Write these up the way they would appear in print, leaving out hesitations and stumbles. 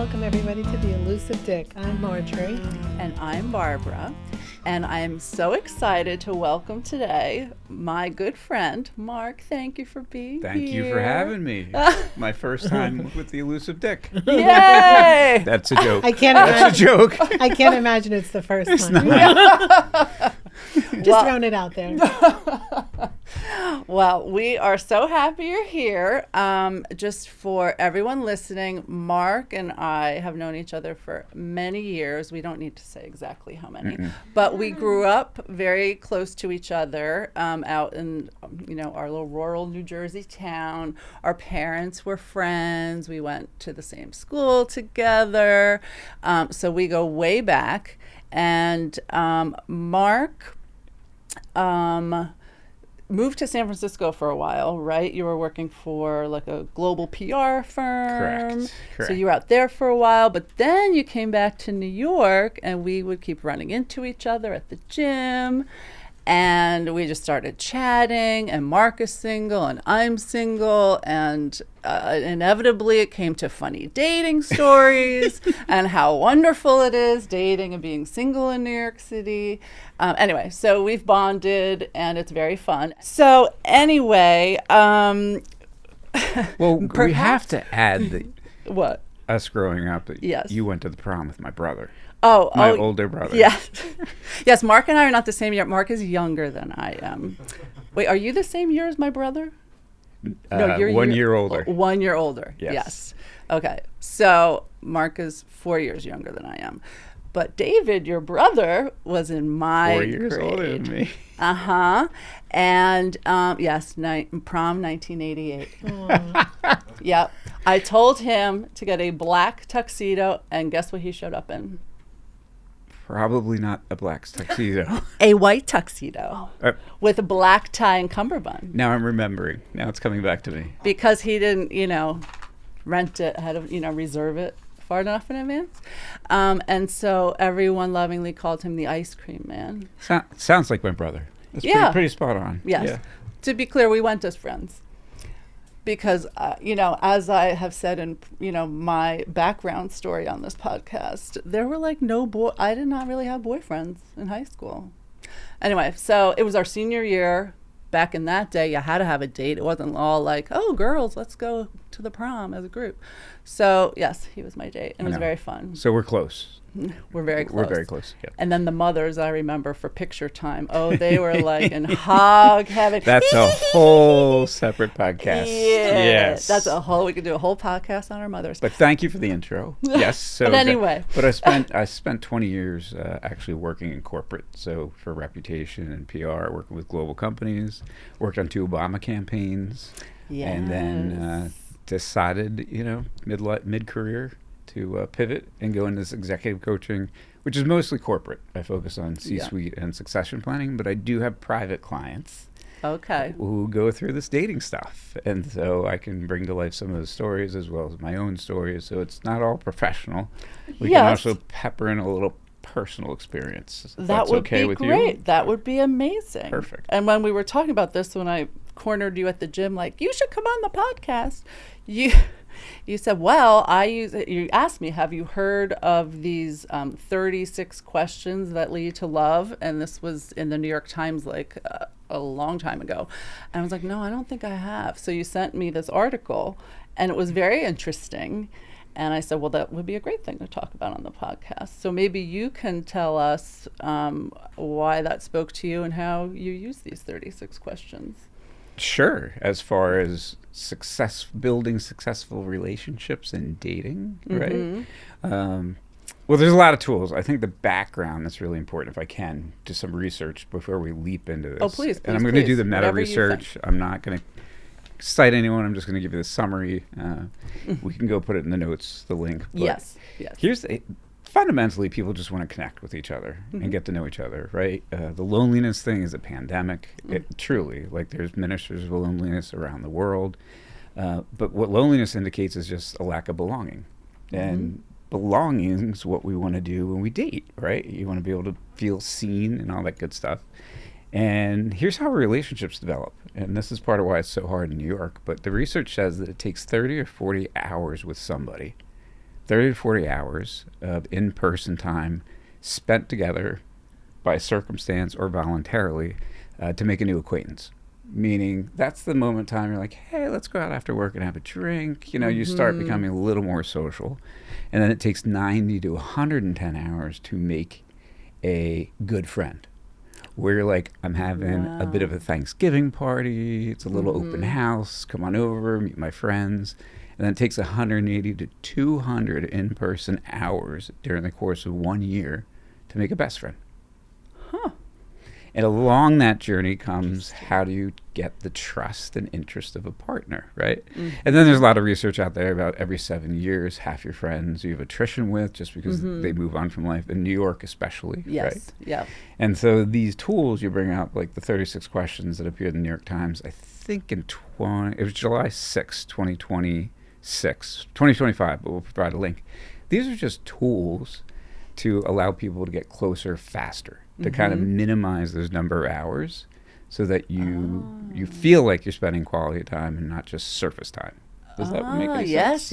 welcome everybody to the Elusive Dick. I'm Marjorie. And I'm Barbara. And I'm so excited to welcome today my good friend, Mark. Thank you for being here. Thank you for having me. My first time with the Elusive Dick. Yay! That's a joke. That's a joke. I can't imagine it's the first time. Just throwing it out there. Well, we are so happy you're here. Just for everyone listening, Mark and I have known each other for many years. We don't need to say exactly how many, but we grew up very close to each other out in, our little rural New Jersey town. Our parents were friends. We went to the same school together. So we go way back. And Mark moved to San Francisco for a while, right? You were working for like a global PR firm. Correct. So you were out there for a while, but then you came back to New York and we would keep running into each other at the gym. And we just started chatting, and Mark is single and I'm single, and inevitably it came to funny dating stories and how wonderful it is dating and being single in New York City. Anyway, so we've bonded and it's very fun. So anyway, well, we have to add that what? Us growing up, Yes. You went to the prom with my brother. My older brother. Yes. Yes, Mark and I are not the same year. Mark is younger than I am. Wait, are you the same year as my brother? No, you're 1 year older. 1 year older. Yes. Okay. So Mark is 4 years younger than I am. But David, your brother, was in my 4 years grade. older than me. Uh-huh. And yes, prom 1988. Yep. I told him to get a black tuxedo, and guess what he showed up in? Probably not a black tuxedo. A white tuxedo with a black tie and cummerbund. Now I'm remembering. Now it's coming back to me. Because he didn't, rent it, had to, reserve it far enough in advance. And so everyone lovingly called him the ice cream man. Sounds like my brother. That's pretty spot on. Yes. Yeah. To be clear, we went as friends. Because, as I have said in, my background story on this podcast, there were like I did not really have boyfriends in high school. Anyway, so it was our senior year. Back in that day, you had to have a date. It wasn't all like, oh, girls, let's go to the prom as a group. So, yes, he was my date. And it was very fun. So we're close. We're very close. We're very close, yeah. And then the mothers, I remember, for picture time. Oh, they were like in hog heaven. That's a whole separate podcast. Yes. We could do a whole podcast on our mothers. But thank you for the intro. Yes. So but anyway. But I spent 20 years actually working in corporate. So for Reputation and PR, working with global companies, worked on 2 Obama campaigns. Yes. And then decided, mid-career to pivot and go into this executive coaching, which is mostly corporate. I focus on C-suite and succession planning, but I do have private clients who go through this dating stuff. And so I can bring to life some of those stories as well as my own stories. So it's not all professional. We can also pepper in a little personal experience. That would be great. You? That would be amazing. Perfect. And when we were talking about this, when I cornered you at the gym, like, you should come on the podcast, you said, well, you asked me, have you heard of these 36 questions that lead to love? And this was in the New York Times like a long time ago. And I was like, no, I don't think I have. So you sent me this article and it was very interesting. And I said, well, that would be a great thing to talk about on the podcast. So maybe you can tell us why that spoke to you and how you use these 36 questions. Sure. As far as building successful relationships and dating, right? Well, there's a lot of tools. I think the background that's really important, if I can, just some research before we leap into this. Oh, please. And I'm going to do the meta research. I'm not going to cite anyone. I'm just going to give you the summary. We can go put it in the notes, the link. But yes. Fundamentally, people just want to connect with each other and get to know each other, right? The loneliness thing is a pandemic. Truly, like there's ministers of loneliness around the world. But what loneliness indicates is just a lack of belonging. And belonging is what we want to do when we date, right? You want to be able to feel seen and all that good stuff. And here's how relationships develop. And this is part of why it's so hard in New York. But the research says that it takes 30 or 40 hours with somebody 30 to 40 hours of in-person time spent together by circumstance or voluntarily to make a new acquaintance. Meaning that's the moment in time you're like, hey, let's go out after work and have a drink. You know, you start becoming a little more social. And then it takes 90 to 110 hours to make a good friend. Where you're like, I'm having a bit of a Thanksgiving party. It's a little open house. Come on over, meet my friends. And then it takes 180 to 200 in-person hours during the course of 1 year to make a best friend. Huh. And along that journey comes, how do you get the trust and interest of a partner, right? And then there's a lot of research out there about every 7 years, half your friends you have attrition with just because they move on from life, in New York especially, right? Yeah. And so these tools you bring up, like the 36 questions that appeared in the New York Times, I think it was July 6, 2025, but we'll provide a link. These are just tools to allow people to get closer faster, to kind of minimize those number of hours so that you feel like you're spending quality time and not just surface time. Does that make any sense?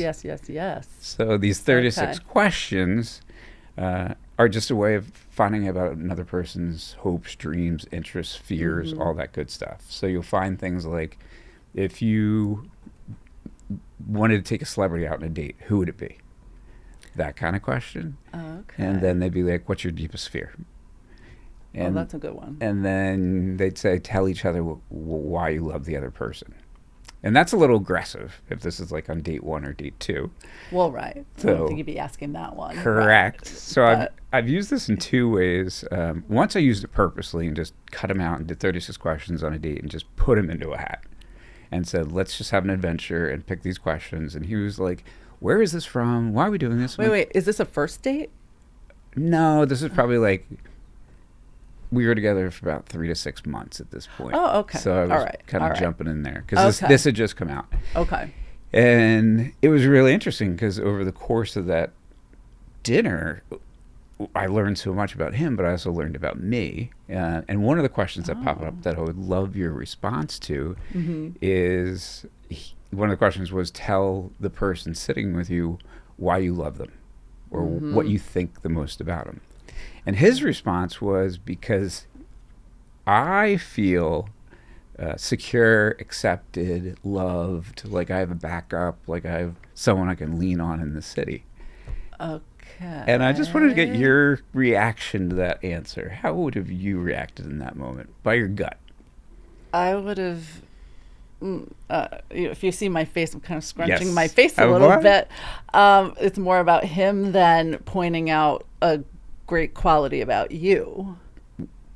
Yes. So these 36 questions are just a way of finding out about another person's hopes, dreams, interests, fears, all that good stuff. So you'll find things like, if you wanted to take a celebrity out on a date, who would it be? That kind of question. Okay. And then they'd be like, what's your deepest fear? And, that's a good one. And then they'd say, tell each other why you love the other person. And that's a little aggressive if this is like on date 1 or date 2. Well, right. So, I don't think you'd be asking that one. Correct. Right. So I've used this in 2 ways. Once I used it purposely and just cut them out and did 36 questions on a date and just put them into a hat and said, let's just have an adventure and pick these questions. And he was like, where is this from? Why are we doing this? Wait. Is this a first date? No, this is probably like, we were together for about 3 to 6 months at this point. Oh, okay. So I was kind of jumping in there because this had just come out. Okay. And it was really interesting because over the course of that dinner, I learned so much about him, but I also learned about me. And one of the questions that popped up that I would love your response to is, one of the questions was, tell the person sitting with you why you love them or what you think the most about them. And his response was, because I feel secure, accepted, loved, like I have a backup, like I have someone I can lean on in the city. Okay. And I just wanted to get your reaction to that answer. How would have you reacted in that moment by your gut? I would have, if you see my face, I'm kind of scrunching Yes. my face a little bit. It's more about him than pointing out a great quality about you.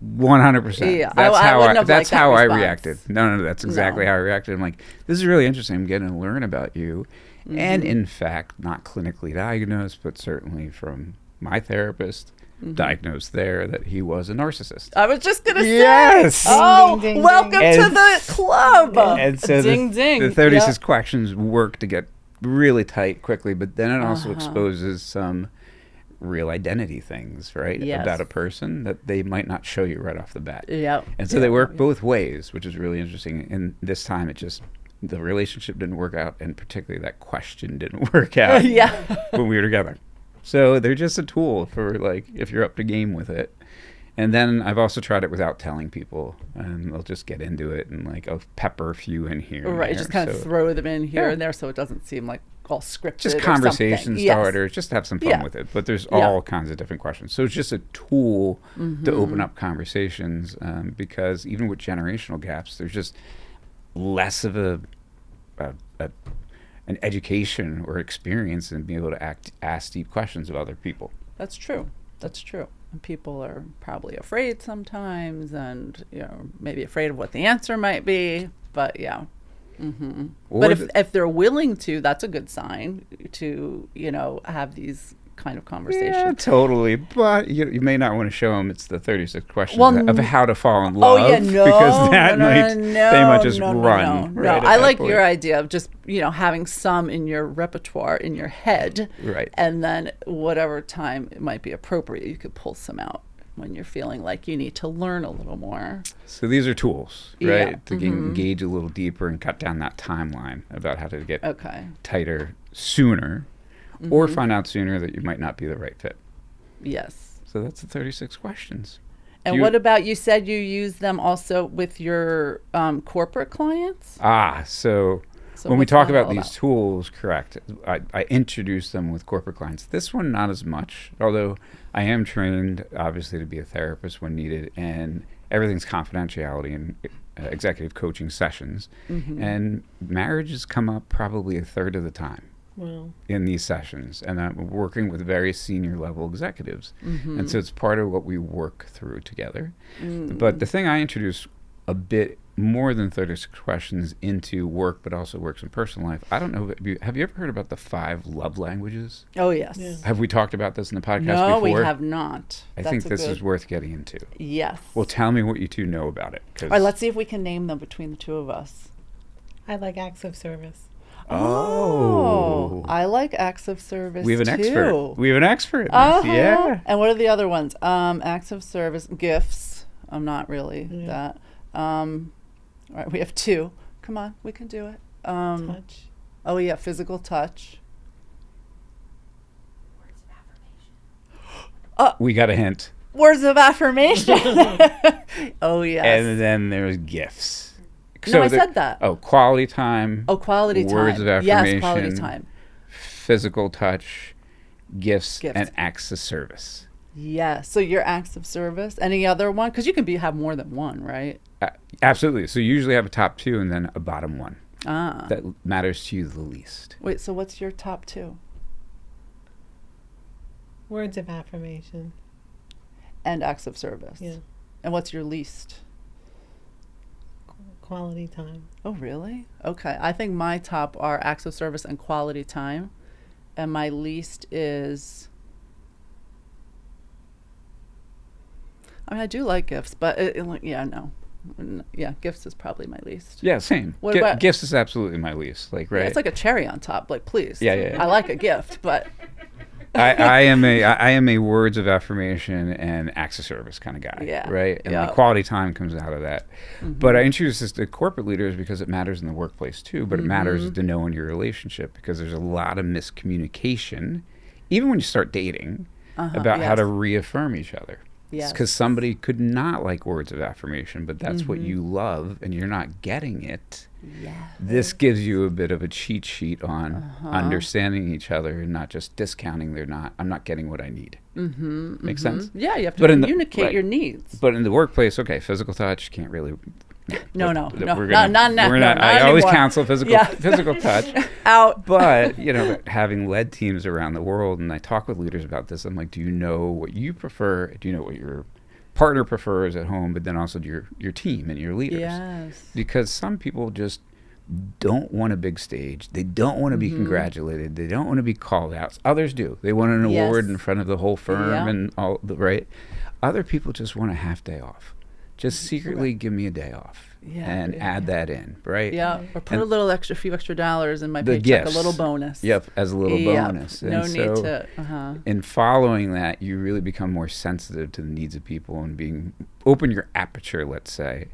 100%. Yeah, That's how I response. reacted. No, that's exactly how I reacted. I'm like, this is really interesting. I'm getting to learn about you. And in fact, not clinically diagnosed, but certainly from my therapist, diagnosed there that he was a narcissist. I was just going to Yes. say, oh, Ding, ding, welcome ding. to the club. And so Ding, ding. the 36 Yep. questions work to get really tight quickly, but then it also exposes some real identity things, right? Yes. About a person that they might not show you right off the bat. Yep. And so they work both ways, which is really interesting. And this time the relationship didn't work out, and particularly that question didn't work out when we were together. So they're just a tool for, like, if you're up to game with it. And then I've also tried it without telling people, and they'll just get into it and, like, I'll pepper a few in here. and Right, there. just kind of So throw them in here and there so it doesn't seem like all scripted. just or conversation something. Yes. starters, just have some fun Yeah. with it. But there's all kinds of different questions. So it's just a tool to open up conversations, because even with generational gaps, there's just less of an education or experience in being able to ask deep questions of other people. That's true. And people are probably afraid sometimes, and maybe afraid of what the answer might be. But yeah. But if they're willing to, that's a good sign to have these kind of conversations. Yeah, totally. But you may not want to show them it's the 36 questions of how to fall in love. Oh yeah, no, because that they might just no, run. No. Right I at like that your point. idea of just having some in your repertoire in your head, Right. And then whatever time it might be appropriate, you could pull some out when you're feeling like you need to learn a little more. So these are tools, Yeah. right? To engage a little deeper and cut down that timeline about how to get Okay. tighter sooner. or find out sooner that you might not be the right fit. Yes. So that's the 36 questions. And what about, you said you use them also with your corporate clients? So when we what's talk that about all these tools, correct, I introduce them with corporate clients. This one, not as much, although I am trained, obviously, to be a therapist when needed, and everything's confidentiality in executive coaching sessions. And marriages come up probably a third of the time. Wow. In these sessions, and I'm working with very senior level executives, and so it's part of what we work through together. But the thing I introduce a bit more than 36 questions into work, but also works in personal life. I don't know, have you ever heard about the 5 love languages? Oh, yes. Yeah. Have we talked about this in the podcast No, before? we have not. I think this is worth getting into. Yes. Well, tell me what you two know about it. All right, let's see if we can name them between the two of us. I like acts of service. Oh, I like acts of service. We have an too. expert. We have an expert in this. Uh-huh. Yeah. And what are the other ones? Acts of service, gifts. I'm not really that. All right, we have 2. Come on, we can do it. Touch. Oh yeah, physical touch. We got a hint. Words of affirmation. Oh yes. And then there's gifts. No, I said that. Oh, quality time. Oh, quality time. Words of affirmation. Yes, quality time. Physical touch, gifts, Gifts. and acts of service. Yes. So your acts of service. Any other one? Because you can have more than one, right? Absolutely. So you usually have a top 2 and then a bottom 1 Ah. that matters to you the least. Wait. So what's your top 2? Words of affirmation. And acts of service. Yeah. And what's your least? Quality time. Oh, really? Okay. I think my top are acts of service and quality time. And my least is, I mean, I do like gifts, but gifts is probably my least. Yeah, same. What about- gifts is absolutely my least. Like, right? Yeah, it's like a cherry on top. Like, please. Yeah. I like a gift, but I am a words of affirmation and acts of service kind of guy. Yeah. Right. And Yeah. the quality time comes out of that. But I introduce this to corporate leaders because it matters in the workplace too. But it matters to know in your relationship because there's a lot of miscommunication, even when you start dating, about how to reaffirm each other. Yes. Because somebody could not like words of affirmation, but that's what you love, and you're not getting it. yeah. This gives you a bit of a cheat sheet on understanding each other and not just discounting. I'm not getting what I need. Make sense? Yeah, you have to But in the- communicate right. your needs. But in the workworkplace, okay, physical touch can't really. No, we're not not. I always anymore. counsel physical touch. Out. But having led teams around the world, and I talk with leaders about this, I'm like, do you know what you prefer? Do you know what your partner prefers at home? But then also your team and your leaders. Yes. Because some people just don't want a big stage. They don't want to be congratulated. They don't want to be called out. Others do. They want an award in front of the whole firm and all the right. Other people just want a half day off. Just secretly give me a day off and add that in, right? Yeah, or put a few extra dollars in my The paycheck, gifts. a little bonus. Yep, as a little bonus. No And need so to. in following that, you really become more sensitive to the needs of people and open your aperture, let's say,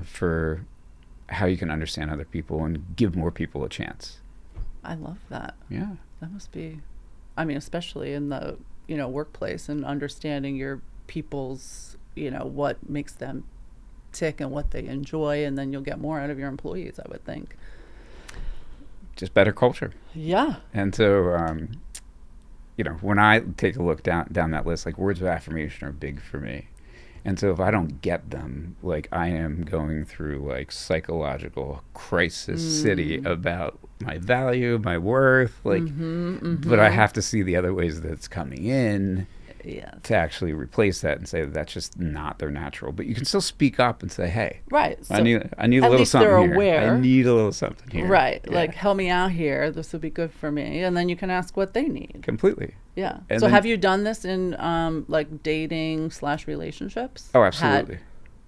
for how you can understand other people and give more people a chance. I love that. Yeah. That must be, I mean, especially in the workplace and understanding your people's, what makes them tick and what they enjoy, and then you'll get more out of your employees, I would think. Just better culture. Yeah. And so, when I take a look down that list, like words of affirmation are big for me. And so if I don't get them, like I am going through like psychological crisis city about my value, my worth, like, but I have to see the other ways that it's coming in. Yes. To actually replace that and say that that's just not their natural. But you can still speak up and say, hey, right. So I need a at little least something they're here. aware. I need a little something here. Right. Yeah. Like, help me out here. This would be good for me. And then you can ask what they need. Completely. Yeah. And so then- have you done this in like dating / relationships? Oh, absolutely. Had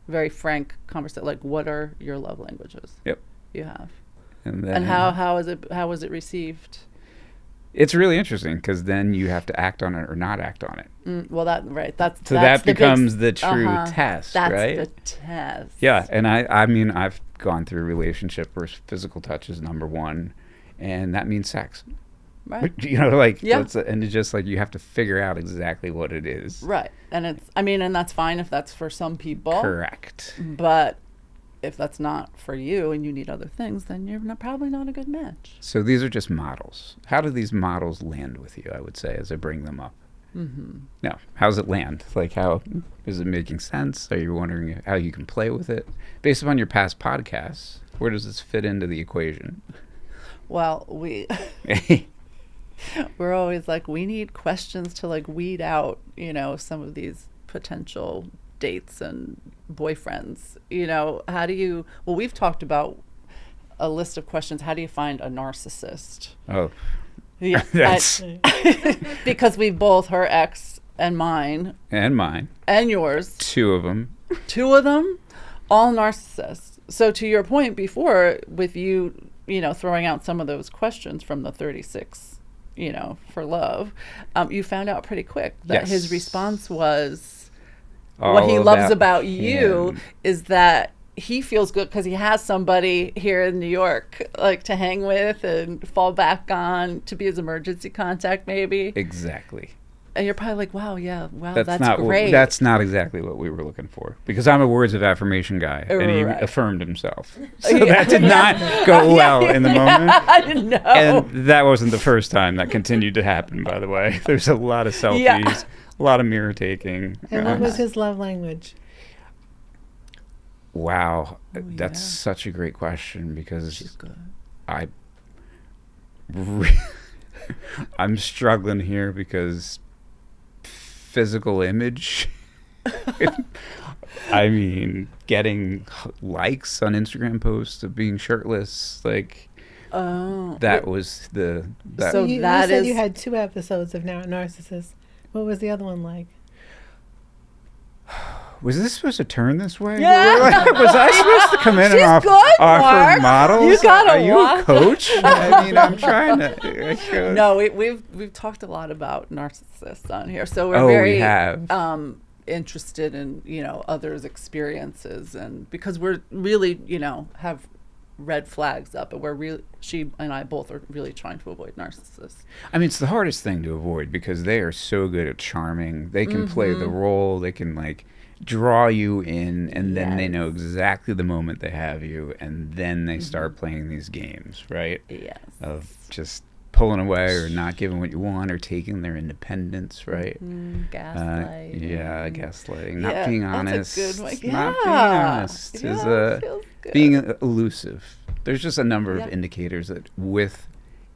very frank conversation. Like, what are your love languages? Yep. You have. And then And how was it received? it's really interesting because then you have to act on it or not act on it. Well, that's So that's that the becomes the true uh-huh. test, That's right? the test. Yeah, and I mean, I've gone through a relationship where physical touch is number one, and that means sex. Right. You know, like, Yeah. and it's just like you have to figure out exactly what it is. Right. And and that's fine if that's for some people. Correct. But if that's not for you and you need other things, then you're probably not a good match. So these are just models. How do these models land with you, I would say, as I bring them up? Mm-hmm. No. How's it land? Like, how is it making sense? Are you wondering how you can play with it? Based upon your past podcasts, where does this fit into the equation? Well, we're always like, we need questions to like weed out, some of these potential dates and boyfriends. We've talked about a list of questions. How do you find a narcissist? Oh, Yeah, that's because we both, her ex and mine and mine and yours, two of them, all narcissists. So to your point before, with you, throwing out some of those questions from the 36, for love, you found out pretty quick that Yes. his response was, All what he loves about him. you is that he feels good because he has somebody here in New York, like, to hang with and fall back on, to be his emergency contact, maybe. Exactly. And you're probably like, wow, that's not great. That's not exactly what we were looking for, because I'm a words of affirmation guy, and he Right. affirmed himself. So that did not go well in the moment. I didn't know. And that wasn't the first time. That continued to happen, by the way. There's a lot of selfies, Yeah. a lot of mirror taking. And what was his love language? Wow, Oh, that's yeah. such a great question, because She's good. I'm struggling here because physical image. I mean, getting likes on Instagram posts of being shirtless, like, Oh. that was the. That, So you that said is- you had 2 episodes of Narcissus. What was the other one like? was this supposed to turn this way? Yeah. Was I supposed to come in She's and good, offer Mark. models? You gotta Are you a walk. coach? I mean, I'm trying to. No, we've talked a lot about narcissists on here, so we're Oh, we very have. interested in others' experiences, and because we're really have red flags up, and she and I both are really trying to avoid narcissists. I mean, it's the hardest thing to avoid, because they are so good at charming. They can play the role. They can, like, draw you in, and then they know exactly the moment they have you, and then they start playing these games, right? Yes. Of just pulling away, or not giving what you want, or taking their independence, right? Gaslighting. Yeah, gaslighting. Yeah, Not being that's a honest. good one. Not Yeah. being honest is Yeah, feels good. being elusive. There's just a number Yeah. of indicators that, with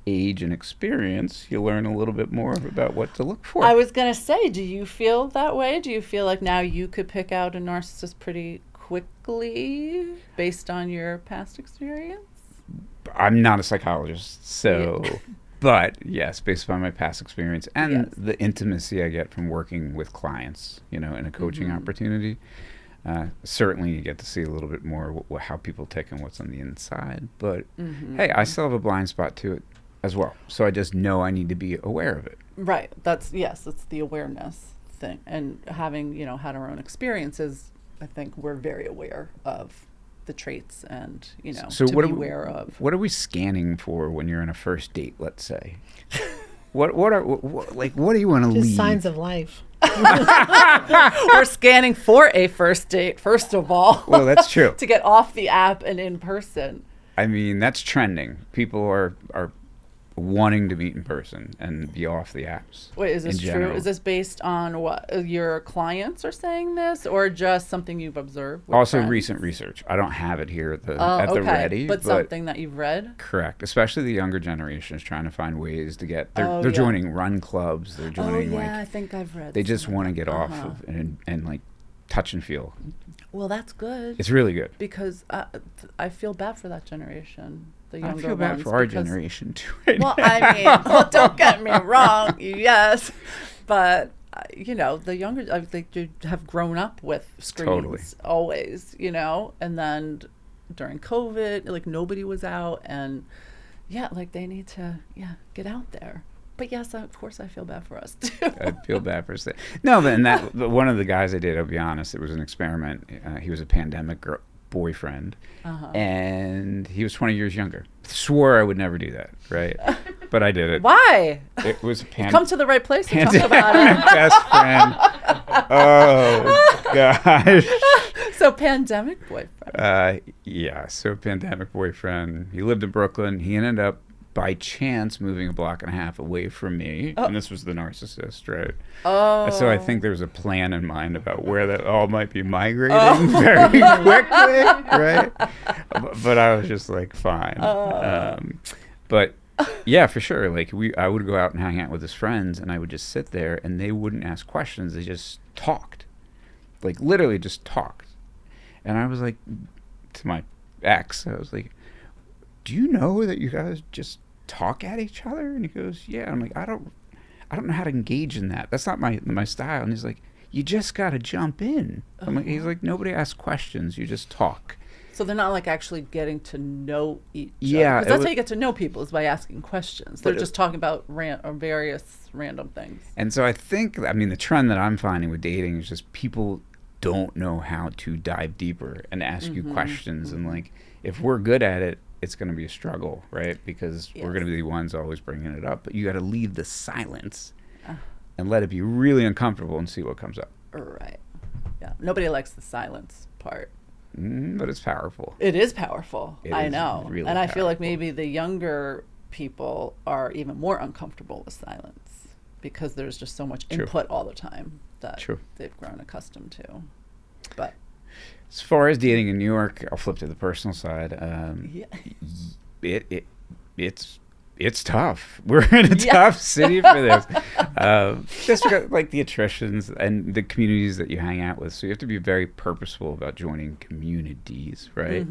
age and experience, you learn a little bit more about what to look for. I was going to say, do you feel that way? Do you feel like now you could pick out a narcissist pretty quickly based on your past experience? I'm not a psychologist, so, but yes, based upon my past experience and Yes. the intimacy I get from working with clients, in a coaching opportunity, certainly you get to see a little bit more how people tick and what's on the inside. But hey, I still have a blind spot to it as well, so I just know I need to be aware of it. Right. It's the awareness thing. And having, had our own experiences, I think we're very aware of the traits and, So to what be are we, aware of. what are we scanning for when you're on a first date, let's say? what do you want to Just leave? signs of life. We're scanning for a first date, first of all. Well, that's true. To get off the app and in person. I mean, that's trending. People are wanting to meet in person and be off the apps. Wait, is this in true? general. Is this based on what your clients are saying this, or just something you've observed? With Also, friends? recent research. I don't have it here at the Okay, ready, but something that you've read. correct. Especially the younger generation is trying to find ways to get. They're Oh, yeah. joining run clubs. They're joining I think I've read. they just some want to of get that. off Uh-huh. of and like touch and feel. Well, that's good. It's really good. Because I feel bad for that generation, the I younger feel bad ones, for our because- generation too. Right Well, now. I mean, don't get me wrong, yes, but the younger, I think, you have grown up with screens Totally. always, and then during COVID, like, nobody was out, and like, they need to get out there. But yes, of course, I feel bad for us too. I feel bad for saying. No, but one of the guys I dated, I'll be honest, it was an experiment. He was a pandemic boyfriend, and he was 20 years younger. Swore I would never do that, right? but I did it. Why? It was Come to the right place to talk about pandemic best friend. Oh gosh. it. So pandemic boyfriend. Yeah. So pandemic boyfriend. He lived in Brooklyn. He ended up by chance moving a block and a half away from me, and this was the narcissist, right? Oh. So I think there was a plan in mind about where that all might be migrating very quickly, right? But I was just like, fine. But yeah, for sure. Like I would go out and hang out with his friends, and I would just sit there, and they wouldn't ask questions. They just talked, like literally just talked. And I was like, to my ex, I was like, do you know that you guys just talk at each other? And he goes, yeah. I'm like, I don't know how to engage in that. That's not my style. And he's like, you just got to jump in. I'm like, he's like, nobody asks questions. You just talk. So they're not like actually getting to know each other. Yeah. Because that's how you get to know people, is by asking questions. They're just talking about various random things. And so I think, the trend that I'm finding with dating is just people don't know how to dive deeper and ask you questions. And like, if we're good at it, it's going to be a struggle, right? Because we're going to be the ones always bringing it up. But you got to leave the silence and let it be really uncomfortable and see what comes up. Right. Yeah. Nobody likes the silence part. But it's powerful. It is powerful. I is know. really and I feel like powerful. maybe the younger people are even more uncomfortable with silence because there's just so much True. input all the time that True. they've grown accustomed to. But as far as dating in New York, I'll flip to the personal side. It's tough. We're in a tough city for this. Just because, like, the attritions and the communities that you hang out with. So you have to be very purposeful about joining communities, right?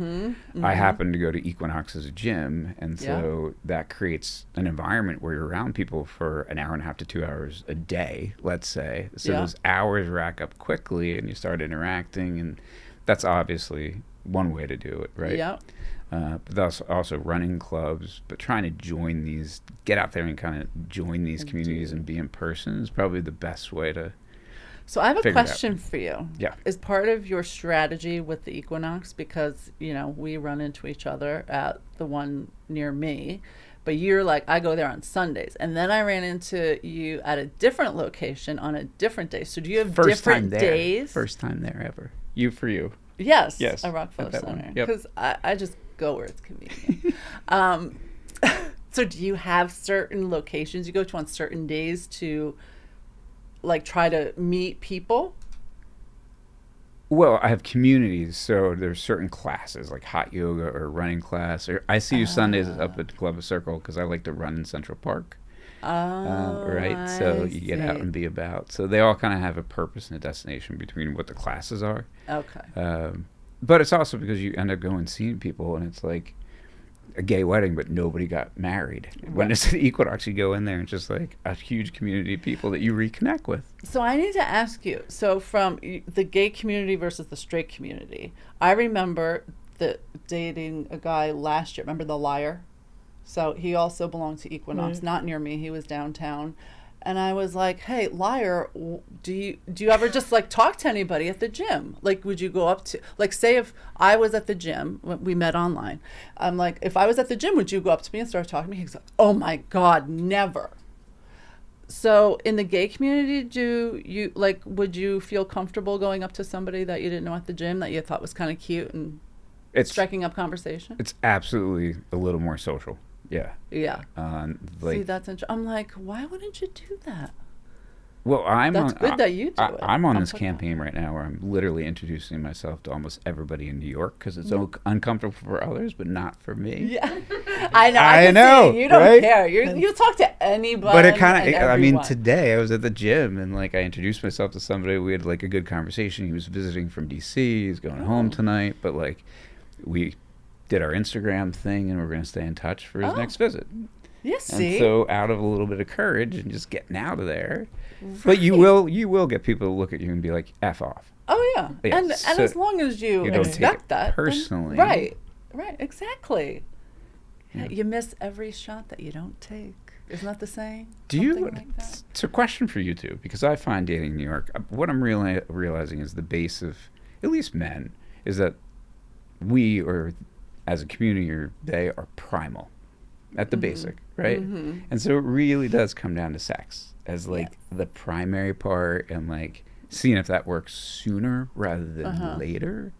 I happen to go to Equinox as a gym, and so that creates an environment where you're around people for an hour and a half to 2 hours a day, let's say. So those hours rack up quickly, and you start interacting, and that's obviously one way to do it, right? Yeah. But that's also running clubs, but trying to join these, get out there and kind of join these communities and be in person is probably the best way to. So I have a question for you. Yeah. Is part of your strategy with the Equinox, because, we run into each other at the one near me, but you're like, I go there on Sundays. And then I ran into you at a different location on a different day. So do you have different days? First time there ever. You for you. Yes. Yes. A Rockefeller At that Center. one. Yep. Because I just go where it's convenient. So do you have certain locations you go to on certain days to, like, try to meet people? Well, I have communities, so there's certain classes like hot yoga or running class. Or I see you Sundays up at the Club of Circle because I like to run in Central Park. Right, so you get out and be about. So they all kind of have a purpose and a destination between what the classes are. Okay. But it's also because you end up going and seeing people, and it's like a gay wedding, but nobody got married. Right. When it's an Equinox, you go in there and it's just like a huge community of people that you reconnect with. So I need to ask you, so from the gay community versus the straight community, I remember dating a guy last year. Remember the liar? So he also belonged to Equinox, not near me. He was downtown. And I was like, hey, liar, do you ever just, like, talk to anybody at the gym? Like, would you go up to, like, say if I was at the gym, we met online. I'm like, if I was at the gym, would you go up to me and start talking to me? He's like, oh, my God, never. So in the gay community, would you feel comfortable going up to somebody that you didn't know at the gym that you thought was kind of cute and striking up conversation? It's absolutely a little more social. Yeah. Yeah. See, that's interesting. I'm like, why wouldn't you do that? Well, That's good that you do it. I'm on this campaign right now where I'm literally introducing myself to almost everybody in New York because it's uncomfortable for others, but not for me. Yeah, I know. I know. You don't right? care. You talk to anybody. But it kind of. I mean, today I was at the gym and like I introduced myself to somebody. We had like a good conversation. He was visiting from DC. He's going home tonight, but like we did our Instagram thing and we're going to stay in touch for his next visit. Yes, and so out of a little bit of courage and just getting out of there. Right. But you will get people to look at you and be like, F off. Oh, yeah. And so as long as you expect that. Personally. Then, right, exactly. Yeah. You miss every shot that you don't take. Isn't that the saying? It's a question for you two, because I find dating in New York, what I'm realizing is the base of, at least men, is that we, or as a community, or they are primal. at the basic, right? Mm-hmm. And so it really does come down to sex as like Yes. the primary part, and like seeing if that works sooner rather than later.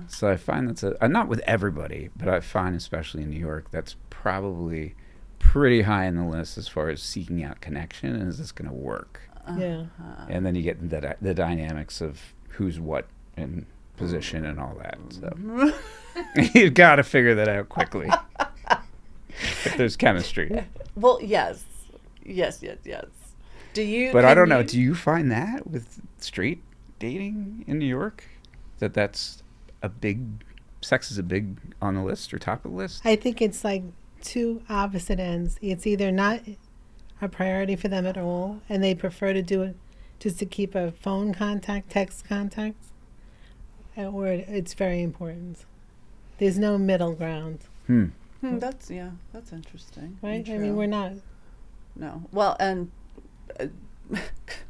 So I find that's not with everybody, but I find especially in New York, that's probably pretty high on the list as far as seeking out connection, and is this going to work? Yeah. And then you get the dynamics of who's what in position and all that. So you've got to figure that out quickly. If there's chemistry. Well, yes. But I don't know. Do you find that with straight dating in New York, that's a big, sex is a big on the list or top of the list? I think it's like two opposite ends. It's either not a priority for them at all, and they prefer to do it just to keep a phone contact, text contacts, or it's very important. There's no middle ground, That's interesting. right? True. I mean, we're not. No. Well, and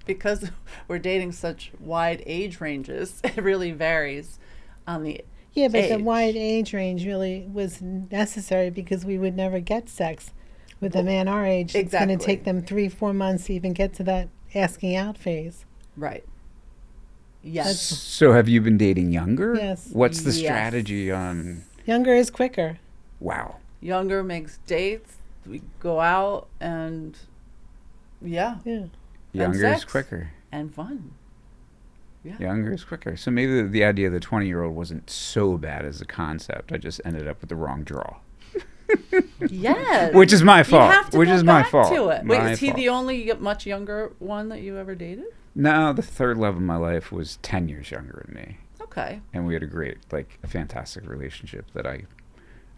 because we're dating such wide age ranges, it really varies on the Yeah, but the age. wide age range really was necessary because we would never get sex with a man our age. It's going exactly. to take them 3-4 months to even get to that asking out phase. Right. Yes. So have you been dating younger? Yes. What's the Yes. strategy on? Younger is quicker. Wow. Younger makes dates. We go out and Yeah. Younger is sex. quicker. and fun. Yeah. Younger is quicker. So maybe the idea of the 20-year-old wasn't so bad as a concept. I just ended up with the wrong draw. Yes. Which is my fault. You have to Which go is my back fault. to it. Wait, My is he fault. the only much younger one that you ever dated? No, the third love of my life was 10 years younger than me. Okay. And we had a fantastic relationship that I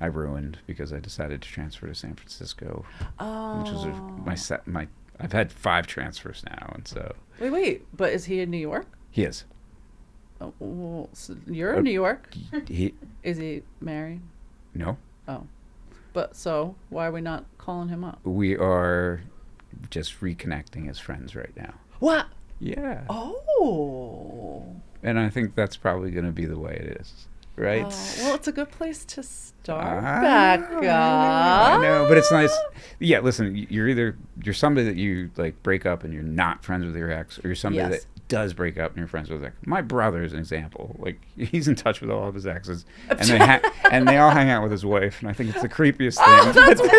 ruined because I decided to transfer to San Francisco, Oh. which was I've had 5 transfers now, and so Wait. But is he in New York? he is. Oh, well, so you're in New York. He Is he married? no. Oh. But so why are we not calling him up? We are just reconnecting as friends right now. What? Yeah. Oh. And I think that's probably going to be the way it is, right? Well, it's a good place to start, I Becca. know, but it's nice. Yeah, listen, you're somebody that you like break up and you're not friends with your ex, or you're somebody Yes. that does break up and you're friends with ex. My brother is an example. Like, he's in touch with all of his exes, and they all hang out with his wife, and I think it's the creepiest thing. Oh, that's weird.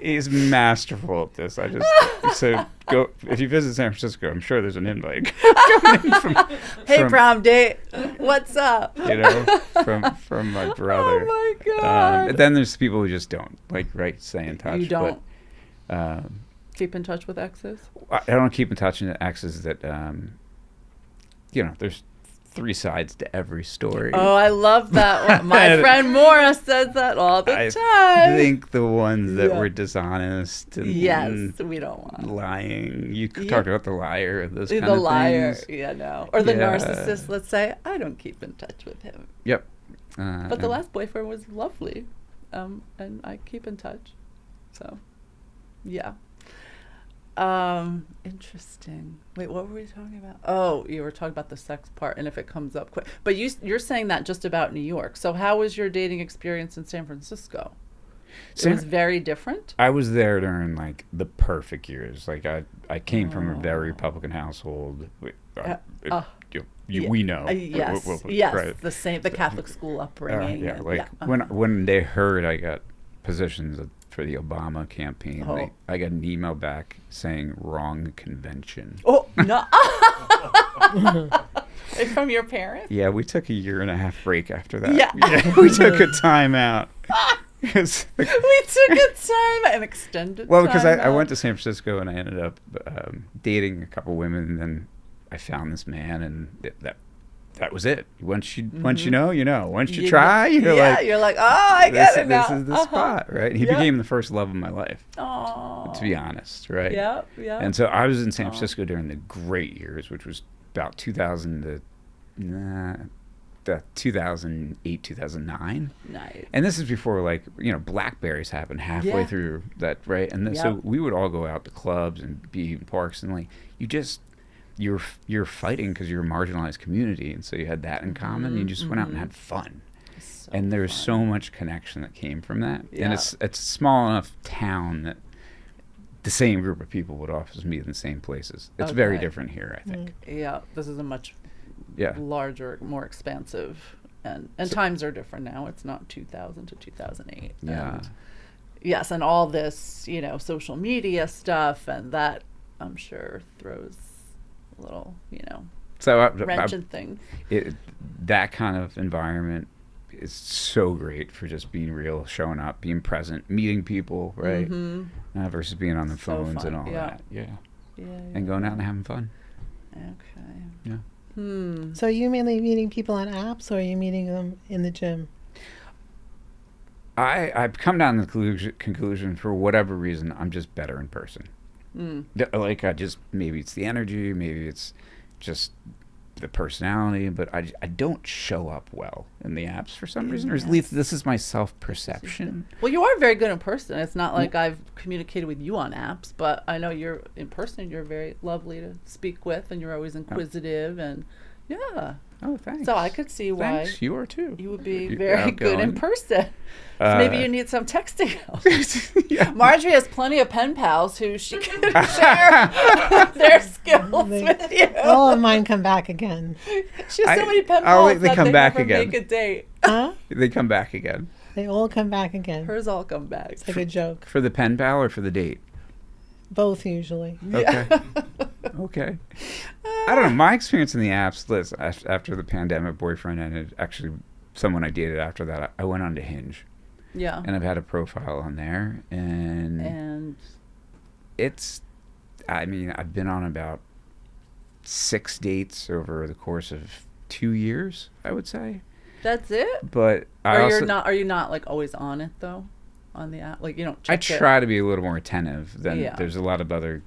He's masterful at this. So go if you visit San Francisco. I'm sure there's an invite. Hey, from- prom date. What's up? From my brother. Oh my God. But then there's people who just don't stay in touch. You don't But, keep in touch with exes? I don't keep in touch with exes that, there's 3 sides to every story. Oh, I love that one. My friend Maura says that all the I time. think the ones that Yeah. were dishonest and Yes, we don't want lying. You Yeah. talked about the liar and those kind the of liar. things. Yeah, no. Or the Yeah. narcissist, let's say. I don't keep in touch with him. Yep. But the last boyfriend was lovely. And I keep in touch. So, yeah. Interesting. Wait, what were we talking about? Oh, you were talking about the sex part and if it comes up quick. But you're saying that just about New York. So how was your dating experience in San Francisco? It was very different? I was there during like the perfect years. Like I came from a very Republican household. We know. Yes, Right. the Catholic school upbringing. When they heard I got positions for the Obama campaign, Oh. I got an email back saying wrong convention. Oh, no. From your parents? Yeah, we took a 1.5-year break after that. Yeah. We took a time out. We took a time, an extended Well, because time I out. went to San Francisco and I ended up dating a couple women, and then I found this man, and that was it. Once you know, you know. Once you try, you're like, oh, I get it now. This is the spot, right? He became the first love of my life, Oh. to be honest, right? Yeah. And so I was in San Francisco during the great years, which was about 2000 to 2008, 2009. Nice. And this is before, Blackberries happened halfway through that, right? And then, so we would all go out to clubs and be in parks, and you're fighting because you're a marginalized community, and so you had that in common. You just went out and had fun. So and there's fun. so much connection that came from that. Yeah. And it's a small enough town that the same group of people would often meet in the same places. It's very Okay. different here, I think. Yeah, this is a much Yeah. larger, more expansive, and times are different now. It's not 2000 to 2008. Yeah. And yes, and all this, social media stuff, and that I'm sure throws a little, So wrench and thing. that kind of environment is so great for just being real, showing up, being present, meeting people, right? Versus being on the So phones fun, and all yeah. that. Yeah. Yeah. And going out and having fun. Okay. Yeah. So are you mainly meeting people on apps, or are you meeting them in the gym? I've come down to the conclusion for whatever reason, I'm just better in person. Like maybe it's the energy, maybe it's just the personality, but I don't show up well in the apps for some reason, or at least this is my self-perception. Well, you are very good in person. It's not like I've communicated with you on apps, but I know you're in person. You're very lovely to speak with, and you're always inquisitive, and yeah. Oh, thanks. So I could see why Thanks, you are too. you would be You're very good in outgoing. person. So maybe you need some texting help. Yeah. Marjorie has plenty of pen pals who she can share their skills with you. All of mine come back again. She has so many pen I'll pals let they that come they back never again. make a date. Huh? They come back again. They all come back again. Hers all come back. It's like a joke. For the pen pal or for the date? Both usually. Okay. Okay. I don't know. My experience in the apps, Liz, after the pandemic boyfriend ended, actually someone I dated after that, I went on to Hinge. Yeah. And I've had a profile on there. And it's, I mean, I've been on about 6 dates over the course of 2 years, I would say. That's it? But Are you not like always on it though? On the app? Like you don't I check try to be a little more attentive than Yeah. there's a lot of other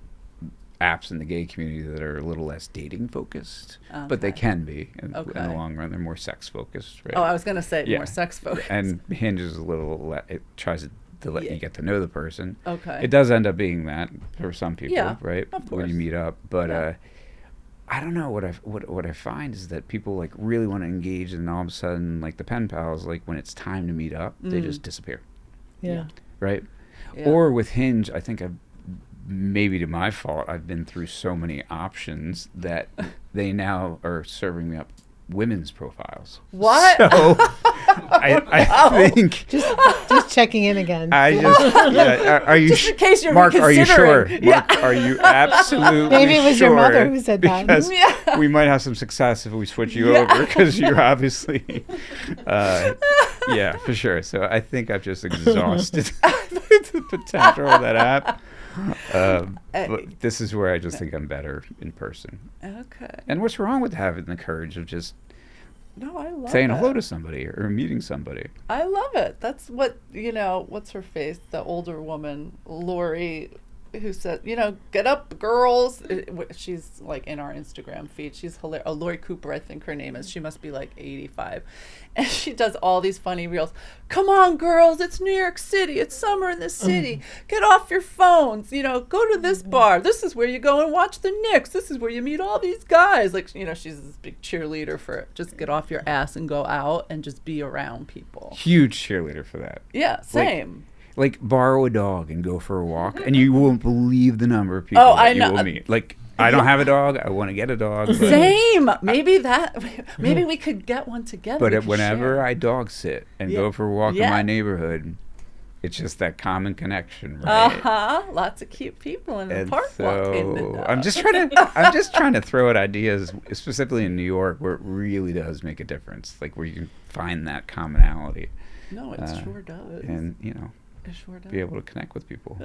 apps in the gay community that are a little less dating focused, but they Okay. can be in Okay. the long run. They're more sex focused, right? Oh, I was going to say Yeah. more sex focused. And Hinge is a little it tries to let Yeah. you get to know the person. Okay. It does end up being that for some people, Yeah, right? of When you course. meet up, but Yeah. I don't know what I find is that people like really want to engage, and all of a sudden, like the pen pals, like when it's time to meet up, they just disappear, Yeah. right? Yeah. Or with Hinge, I think maybe to my fault, I've been through so many options that they now are serving me up women's profiles. What? So I think Just checking in again. I just are you Just in case you're Mark? Are you sure? reconsidering. Yeah. Mark, are you absolutely Maybe it was sure? your mother who said that. Because Yeah. we might have some success if we switch you Yeah. over, because you're obviously yeah, for sure. So I think I've just exhausted the potential of that app. But this is where I just think I'm better in person. Okay. And what's wrong with having the courage of just No, I love saying it. hello to somebody or meeting somebody? I love it. That's what, what's her face? The older woman, Lori, who said, get up, girls. She's like in our Instagram feed. She's hilarious. Oh, Lori Cooper, I think her name is. She must be like 85. And she does all these funny reels. Come on, girls. It's New York City. It's summer in the city. Get off your phones. Go to this bar. This is where you go and watch the Knicks. This is where you meet all these guys. Like, she's this big cheerleader for just get off your ass and go out and just be around people. Huge cheerleader for that. Yeah, same. Like borrow a dog and go for a walk, and you won't believe the number of people Oh, I that you know. will meet. Like, I don't have a dog. I want to get a dog. But, Same. Maybe we could get one together. but We could whenever share. I dog sit and Yeah. go for a walk in Yeah. my neighborhood, it's just that common connection, right? Lots of cute people in the And park walking. so I'm just trying to throw out ideas, specifically in New York, where it really does make a difference. Like where you can find that commonality, No, it sure does. and It sure does. be able to connect with people.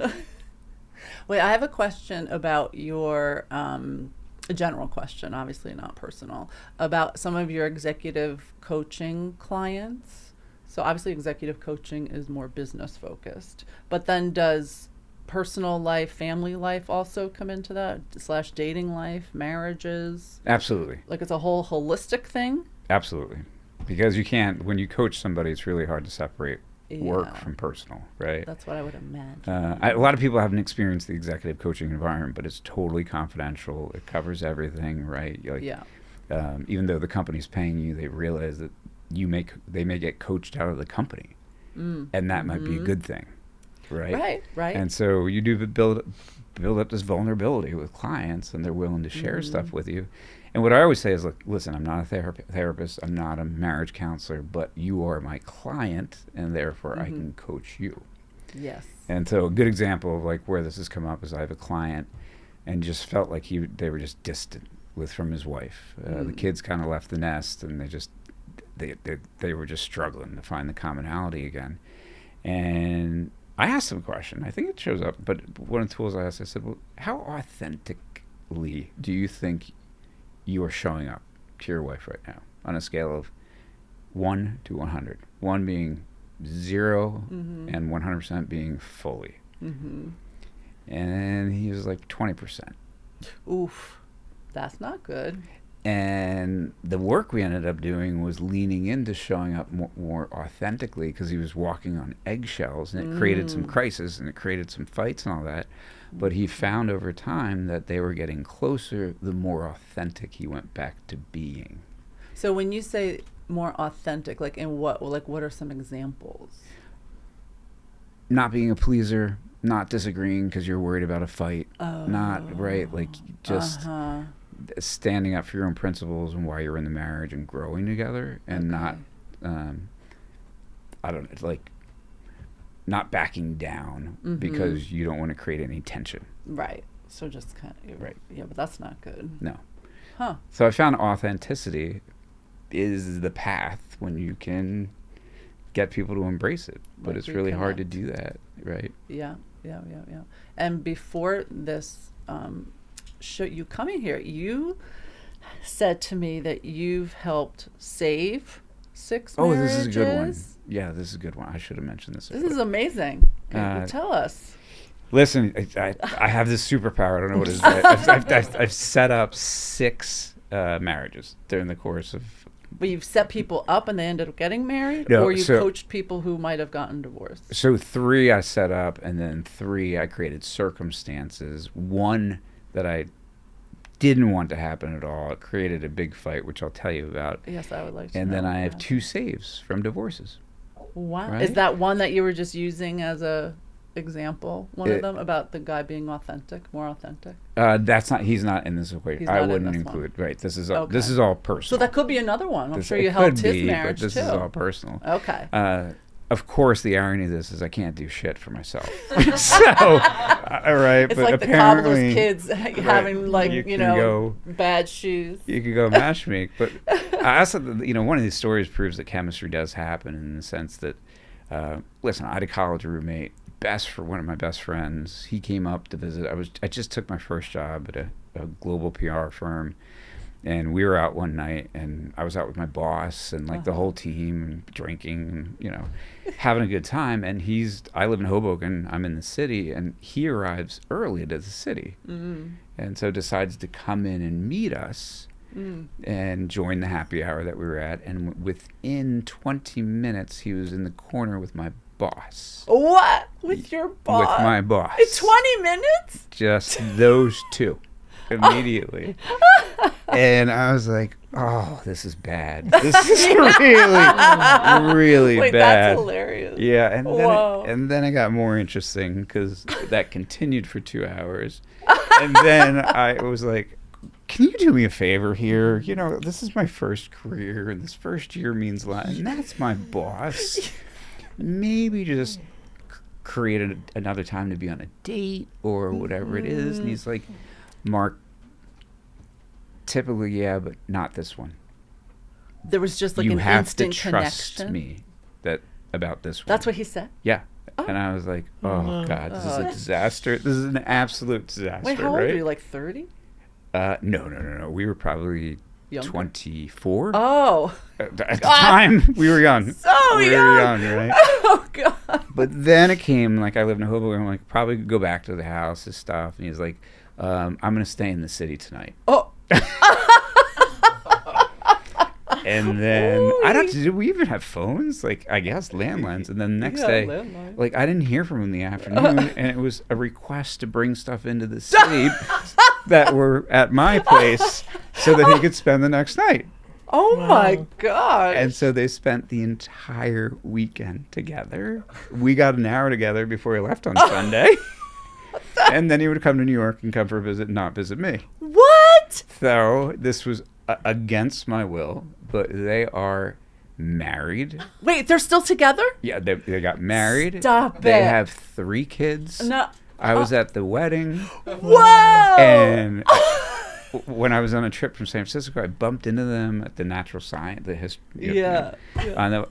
Wait, I have a question about your a general question, obviously not personal, about some of your executive coaching clients. So obviously executive coaching is more business focused, but then does personal life, family life also come into that, / dating life, marriages? Absolutely. Like it's a whole holistic thing? Absolutely. Because you can't, when you coach somebody, it's really hard to separate work Yeah. from personal, right? That's what I would imagine. A lot of people haven't experienced the executive coaching environment, but it's totally confidential. It covers everything, right? Like, Yeah. Even though the company's paying you, they realize that they may get coached out of the company, and that might be a good thing, right? Right. And so you do build up this vulnerability with clients, and they're willing to share stuff with you. And what I always say is, look, listen, I'm not a therapist, I'm not a marriage counselor, but you are my client, and therefore I can coach you. Yes. And so a good example of like where this has come up is I have a client, and just felt like they were just distant from his wife. The kids kind of left the nest, and they were just struggling to find the commonality again. And I asked him a question. I think it shows up, but one of the tools I asked, I said, well, how authentically do you think you are showing up to your wife right now on a scale of 1 to 100? 1 being 0 and 100% being fully. And he was like 20%. Oof, that's not good. And the work we ended up doing was leaning into showing up more authentically, because he was walking on eggshells, and it created some crisis, and it created some fights and all that. But he found over time that they were getting closer the more authentic he went back to being. So when you say more authentic, like in what? Well, like what are some examples? Not being a pleaser, not disagreeing because you're worried about a fight, not right, like just standing up for your own principles and why you're in the marriage and growing together, and not, I don't know, like not backing down because you don't want to create any tension. Right. So just kind of, right. Yeah, but that's not good. No. Huh. So I found authenticity is the path when you can get people to embrace it, but it's really hard to do that, right? Yeah. And before this show, you coming here, you said to me that you've helped save 6 marriages. This is a good one. Yeah, this is a good one. I should have mentioned this. This is amazing. Tell us. Listen, I have this superpower. I don't know what it is. But I've set up 6 marriages during the course of. But you've set people up and they ended up getting married? No, or you coached people who might have gotten divorced? So 3 I set up, and then 3 I created circumstances. 1 that I didn't want to happen at all. It created a big fight, which I'll tell you about. Yes, I would like to And know. then I have 2 saves from divorces. Wow. Right? Is that one that you were just using as a example, one of them, about the guy being authentic, more authentic? That's not. He's not in this equation. I wouldn't include. Right. This is all personal. So that could be another one. I'm sure you helped his marriage but this too. is all personal. Okay. Of course, the irony of this is I can't do shit for myself. So, all right. It's but like the cobbler's kids having bad shoes. You could go match make, but I also, one of these stories proves that chemistry does happen in the sense that, listen, I had a college roommate, one of my best friends. He came up to visit. I just took my first job at a global PR firm. And we were out one night, and I was out with my boss and the whole team, and drinking, and, having a good time. And I live in Hoboken, I'm in the city, and he arrives early to the city. And so decides to come in and meet us and join the happy hour that we were at. And within 20 minutes, he was in the corner with my boss. What? With your boss? With my boss. In 20 minutes? Just those 2. Immediately. And I was like, oh, this is bad. This is really Wait, bad. That's hilarious. Yeah, and then it got more interesting because that continued for 2 hours. And then I was like, can you do me a favor here? This is my first career, and this first year means a lot, and that's my boss. Maybe just create another time to be on a date or whatever it is. And he's like, Mark, typically, yeah, but not this one. There was just you an have instant to trust connection. Me about this one. That's what he said? Yeah. Oh. And I was like, oh, God, this is a disaster. This is an absolute disaster. Wait, how old right? were you, like 30? No. We were probably Younger? 24. Oh. At the time, we were young. So we were young, right? Oh, God. But then it came, I lived in Hoboken, I'm probably go back to the house and stuff. And he's like, I'm going to stay in the city tonight. Oh. And then, did we even have phones? I guess landlines. And then the next day, landline. I didn't hear from him in the afternoon. And it was a request to bring stuff into the city that were at my place so that he could spend the next night. Oh Wow. my God. And so they spent the entire weekend together. We got an hour together before he left on Sunday. And then he would come to New York and come for a visit and not visit me. What? So this was against my will, but they are married. Wait, they're still together? Yeah, they got married. Stop They it. have 3 kids. No. I was at the wedding. Whoa. And when I was on a trip from San Francisco, I bumped into them at the natural science, Yeah.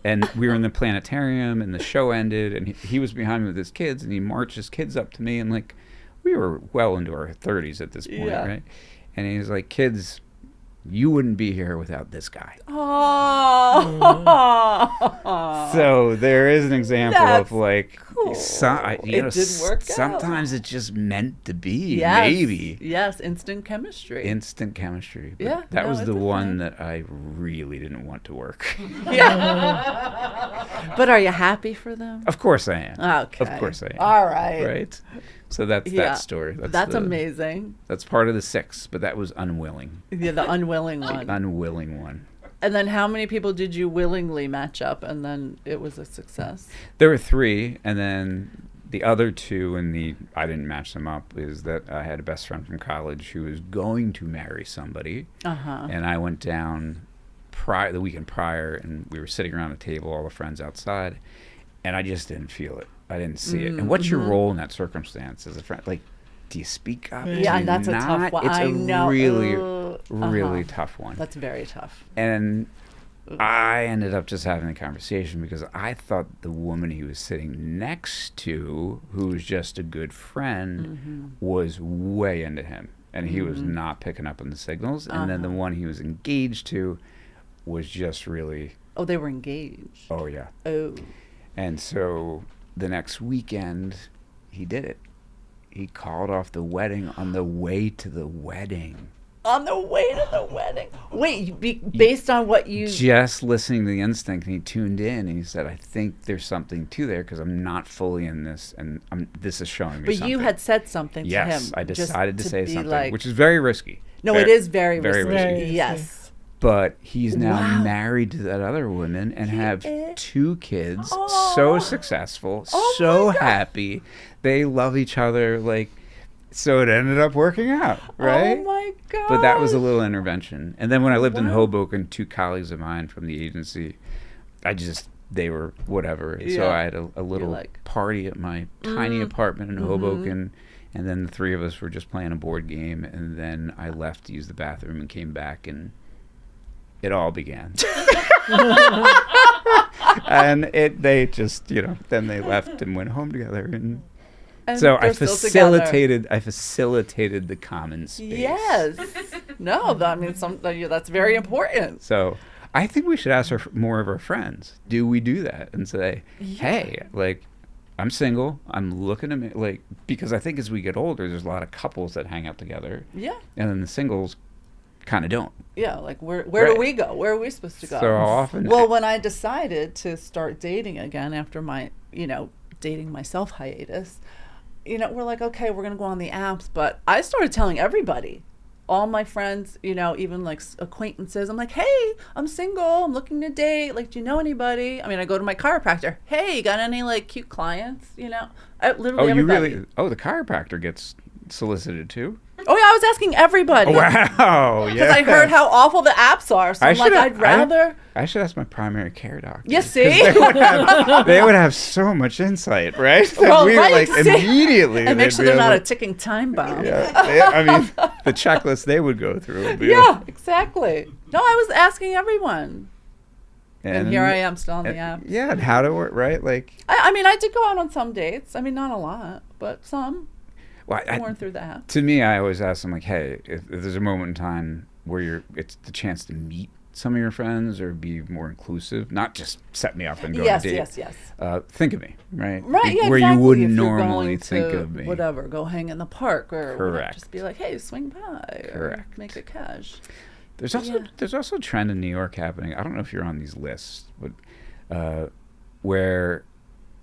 and we were in the planetarium, and the show ended, and he was behind me with his kids, and he marched his kids up to me, and like, we were well into our 30s at this point, Yeah. right? And he's like, kids, you wouldn't be here without this guy. Oh. So there is an example That's of like, cool. It did work out. sometimes it's just meant to be, Yes. maybe. Yes, instant chemistry. Instant chemistry. But Yeah, that no, was it's the a one thing. that I really didn't want to work. Yeah. But are you happy for them? Of course I am. Okay. Of course I am. All right. Right. So that's Yeah. that story. That's amazing. That's part of the 6, but that was unwilling. Yeah, the unwilling one. Unwilling one. And then how many people did you willingly match up and then it was a success? There were 3, and then the other 2, and I didn't match them up, is that I had a best friend from college who was going to marry somebody, Uh-huh. and I went down the weekend prior, and we were sitting around a table, all the friends outside, and I just didn't feel it. I didn't see it. And what's your role in that circumstance as a friend? Like, do you speak up? Yeah, Do you that's a not? tough one. It's I a know. really, Uh-huh. really tough one. That's very tough. And I ended up just having a conversation because I thought the woman he was sitting next to, who was just a good friend, was way into him. And he was not picking up on the signals. And then the one he was engaged to was just really, Oh, they were engaged. oh, yeah. Oh. And so the next weekend, he did it. He called off the wedding on the way to the wedding. On the way to the wedding. Wait, based on what you... Just listening to the instinct, and he tuned in, and he said, I think there's something to there because I'm not fully in this, and this is showing me But something. you had said something to him. Yes, I just decided to say be something, like- which is very risky. No, it is very very risky. risky. Very risky. Yes. But he's now Wow. married to that other woman and have is? 2 kids, Oh. so successful, Oh so my God. happy. They love each other, like, so it ended up working out, right? Oh my God. But that was a little intervention. And then when I lived in Wow. Hoboken, 2 colleagues of mine from the agency, they were whatever. And so Yeah. I had a little like- party at my tiny apartment in Hoboken. And then the 3 of us were just playing a board game. And then I left to use the bathroom and came back, and it all began. And they just, then they left and went home together. And so I they're still together. facilitated the common space. Yes. No, I mean, that's very important. So I think we should ask more of our friends. Do we do that and say, hey, like, I'm single. I'm looking at because I think as we get older, there's a lot of couples that hang out together. Yeah. And then the singles kind of don't. Yeah, like where Right. do we go? Where are we supposed to go? So often. Well, when I decided to start dating again after my, dating myself hiatus, we're like, okay, we're going to go on the apps. But I started telling everybody, all my friends, even like acquaintances, I'm like, hey, I'm single. I'm looking to date. Like, do you know anybody? I mean, I go to my chiropractor. Hey, you got any like cute clients? Literally everybody. the chiropractor gets solicited too? Oh, yeah, I was asking everybody. Wow. Yeah. Because I heard how awful the apps are. So I'm like, I'd rather. I should ask my primary care doctor. You 'Cause see? They would have so much insight, right? That Well, we were right, like see? immediately. And make they'd sure be they're not able- a ticking time bomb. I mean, the checklist they would go through would be. Yeah, exactly. No, I was asking everyone. And here I am still on the app. Yeah, and how to work, right? Like, I mean, I did go out on some dates. I mean, not a lot, but some. well, More through the app. to me, I always ask them, like, hey, if there's a moment in time where it's the chance to meet some of your friends or be more inclusive, not just set me up and go on a date. Yes. Think of me, right? Right, yeah, Where exactly. you wouldn't If you're normally going think to of me. Whatever, go hang in the park or whatever, Correct. just be like, hey, swing by. Correct. Or make it cash. There's also a trend in New York happening. I don't know if you're on these lists, but where